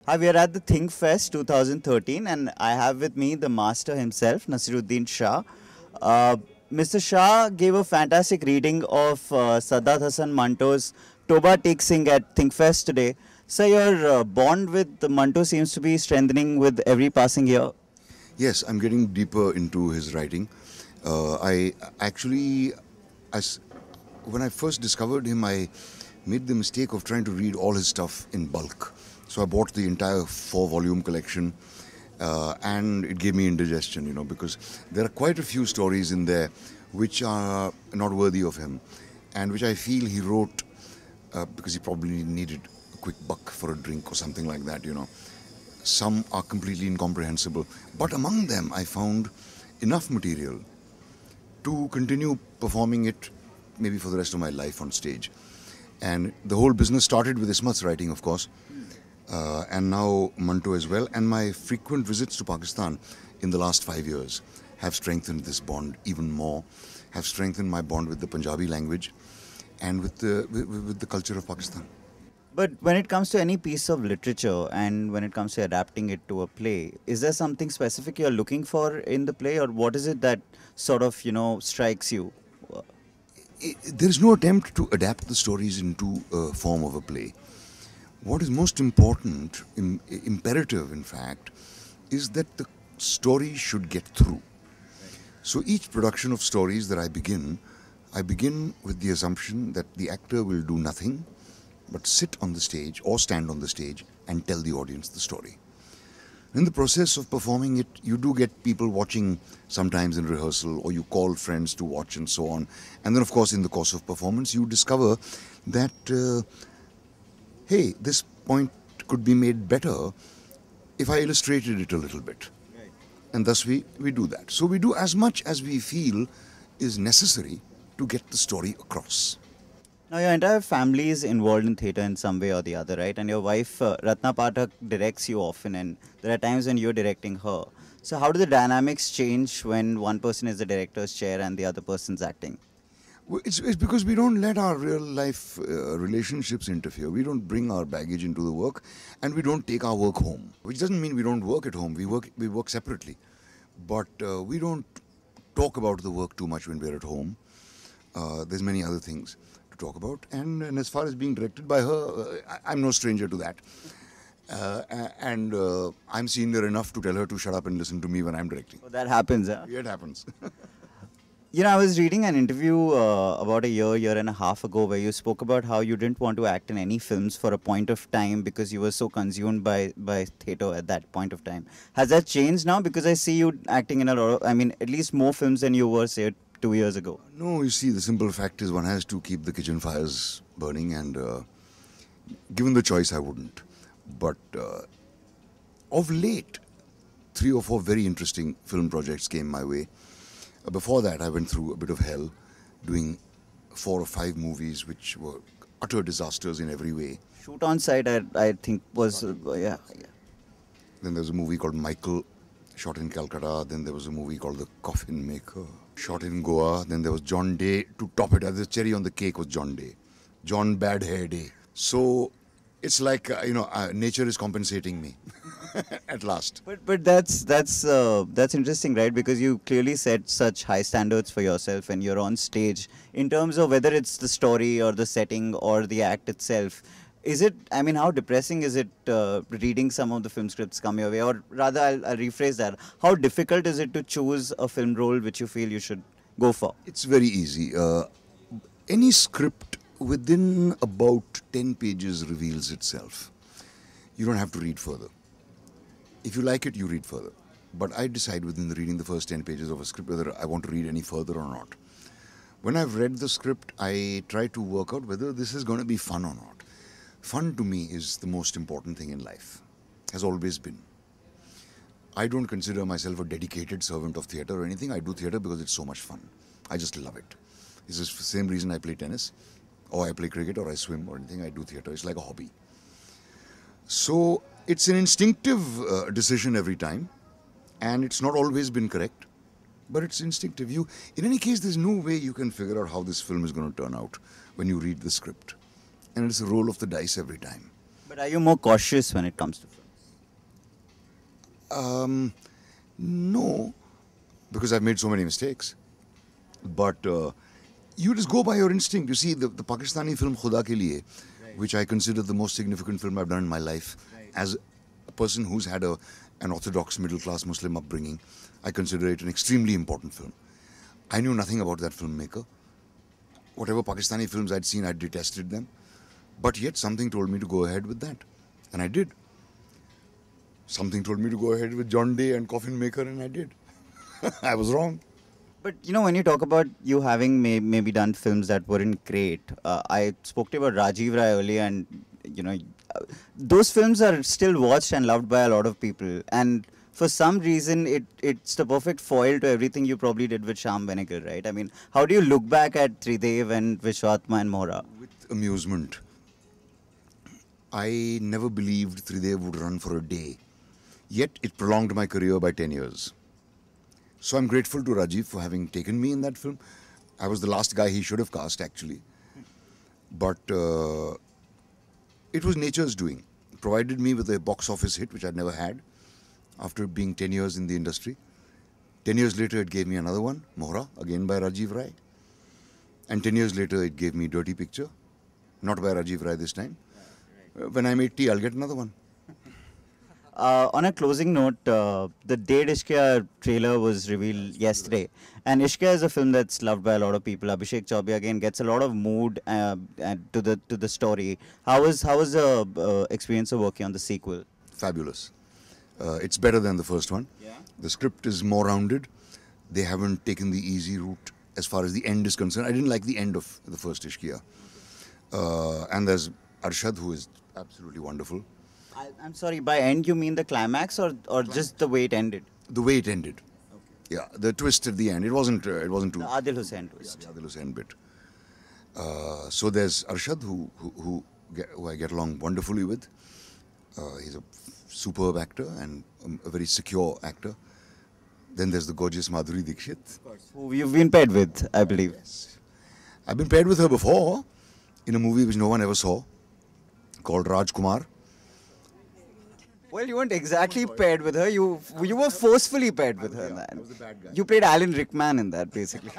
Hi, we are at the ThinkFest 2013, and I have with me the master himself, Naseeruddin Shah. Uh, Mr. Shah gave a fantastic reading of Sadat Hasan Manto's Toba Take Singh at ThinkFest today. So your bond with Manto seems to be strengthening with every passing year. Yes, I'm getting deeper into his writing. I actually, as when I first discovered him, I made the mistake of trying to read all his stuff in bulk. So I bought the entire four-volume collection, and it gave me indigestion, because there are quite a few stories in there which are not worthy of him, and which I feel he wrote because he probably needed a quick buck for a drink or something like that. Some are completely incomprehensible, but among them I found enough material to continue performing it maybe for the rest of my life on stage. And the whole business started with Ismat's writing, of course, and now Manto as well. And my frequent visits to Pakistan in the last 5 years have strengthened this bond even more, have strengthened my bond with the Punjabi language and with the culture of Pakistan. But when it comes to any piece of literature and when it comes to adapting it to a play, is there something specific you're looking for in the play, or what is it that sort of, strikes you? There is no attempt to adapt the stories into a form of a play. What is most important, imperative in fact, is that the story should get through. So each production of stories that I begin with the assumption that the actor will do nothing but sit on the stage or stand on the stage and tell the audience the story. In the process of performing it, you do get people watching sometimes in rehearsal, or you call friends to watch and so on. And then, of course, in the course of performance, you discover that, hey, this point could be made better if I illustrated it a little bit. Right. And thus we do that. So we do as much as we feel is necessary to get the story across. Now, your entire family is involved in theatre in some way or the other, right? And your wife, Ratna Pathak, directs you often, and there are times when you're directing her. So, how do the dynamics change when one person is the director's chair and the other person's acting? Well, it's because we don't let our real life relationships interfere. We don't bring our baggage into the work, and we don't take our work home. Which doesn't mean we don't work at home. We work separately, but we don't talk about the work too much when we're at home. There's many other things to talk about, and as far as being directed by her, I'm no stranger to that. And I'm senior enough to tell her to shut up and listen to me when I'm directing. So that happens, huh? Yeah, it happens. I was reading an interview about a year and a half ago where you spoke about how you didn't want to act in any films for a point of time because you were so consumed by theatre at that point of time. Has that changed now? Because I see you acting in a lot of, at least more films than you were, say, 2 years ago. No, you see, the simple fact is one has to keep the kitchen fires burning, and given the choice, I wouldn't. But of late, 3 or 4 very interesting film projects came my way. Before that, I went through a bit of hell, doing 4 or 5 movies which were utter disasters in every way. Shoot on Sight, I think, was, yeah. Then there was a movie called Michael, shot in Calcutta. Then there was a movie called The Coffin Maker, shot in Goa. Then there was John Day to top it. The cherry on the cake was John Day. John Bad Hair Day. So it's like, nature is compensating me at last. But that's interesting, right? Because you clearly set such high standards for yourself when you're on stage in terms of whether it's the story or the setting or the act itself. Is it, how depressing is it reading some of the film scripts come your way? Or rather, I'll rephrase that. How difficult is it to choose a film role which you feel you should go for? It's very easy. Any script within about 10 pages reveals itself. You don't have to read further. If you like it, you read further. But I decide within reading the first 10 pages of a script whether I want to read any further or not. When I've read the script, I try to work out whether this is going to be fun or not. Fun to me is the most important thing in life, has always been. I don't consider myself a dedicated servant of theatre or anything. I do theatre because it's so much fun. I just love it. It's the same reason I play tennis, or I play cricket, or I swim, or anything. I do theatre. It's like a hobby. So it's an instinctive decision every time, and it's not always been correct, but it's instinctive. In any case, there's no way you can figure out how this film is going to turn out when you read the script. And it's a roll of the dice every time. But are you more cautious when it comes to films? No, because I've made so many mistakes. But you just go by your instinct. You see, the Pakistani film Khuda Ke Liye, which I consider the most significant film I've done in my life, as a person who's had an orthodox middle-class Muslim upbringing, I consider it an extremely important film. I knew nothing about that filmmaker. Whatever Pakistani films I'd seen, I detested them. But yet something told me to go ahead with that. And I did. Something told me to go ahead with John Day and Coffin Maker, and I did. I was wrong. But you know, when you talk about you having maybe done films that weren't great, I spoke to you about Rajiv Rai earlier, and you know, those films are still watched and loved by a lot of people. And for some reason, it's the perfect foil to everything you probably did with Sham Benegal, right? I mean, how do you look back at Tridev and Vishwatma and Mohra? With amusement. I never believed Tridev would run for a day. Yet it prolonged my career by 10 years. So I'm grateful to Rajiv for having taken me in that film. I was the last guy he should have cast, actually. But it was nature's doing. It provided me with a box office hit, which I'd never had, after being 10 years in the industry. 10 years later, it gave me another one, Mohra, again by Rajiv Rai. And 10 years later, it gave me Dirty Picture, not by Rajiv Rai this time. When I'm 80, I'll get another one. On a closing note, the Dedh Ishqiya trailer was revealed yesterday, and Ishqiya is a film that's loved by a lot of people. Abhishek Chaubey again gets a lot of mood to the story. How was the experience of working on the sequel? Fabulous. It's better than the first one. Yeah. The script is more rounded. They haven't taken the easy route as far as the end is concerned. I didn't like the end of the first Ishqiya. And there's Arshad, who is absolutely wonderful. I'm sorry, by end you mean the climax or just the way it ended? The way it ended. Okay. Yeah, the twist at the end. It wasn't too. The Adil Hussain twist. Yeah, the Adil Hussain bit. So there's Arshad, who I get along wonderfully with. He's a superb actor and a very secure actor. Then there's the gorgeous Madhuri Dixit. Who you've been paired with, I believe. Yes. I've been paired with her before in a movie which no one ever saw, called Rajkumar. Well, you weren't exactly paired with her. You were forcefully paired with her. I was the bad guy. You played Alan Rickman in that, basically.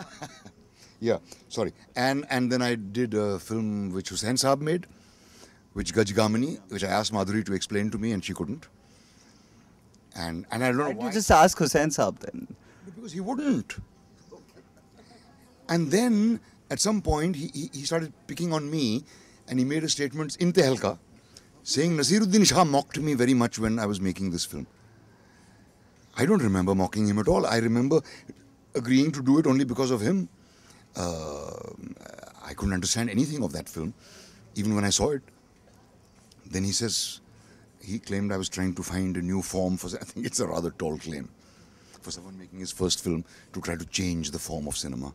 Yeah, sorry. And then I did a film which Hussain Saab made, which Gajgamani, which I asked Madhuri to explain to me, and she couldn't. And I don't know Why why. did you just ask Hussain Saab then? Because he wouldn't. And then at some point he started picking on me, and he made a statement in Tehelka, saying Naseeruddin Shah mocked me very much when I was making this film. I don't remember mocking him at all. I remember agreeing to do it only because of him. I couldn't understand anything of that film, even when I saw it. Then he claimed I was trying to find a new form for. I think it's a rather tall claim for someone making his first film to try to change the form of cinema.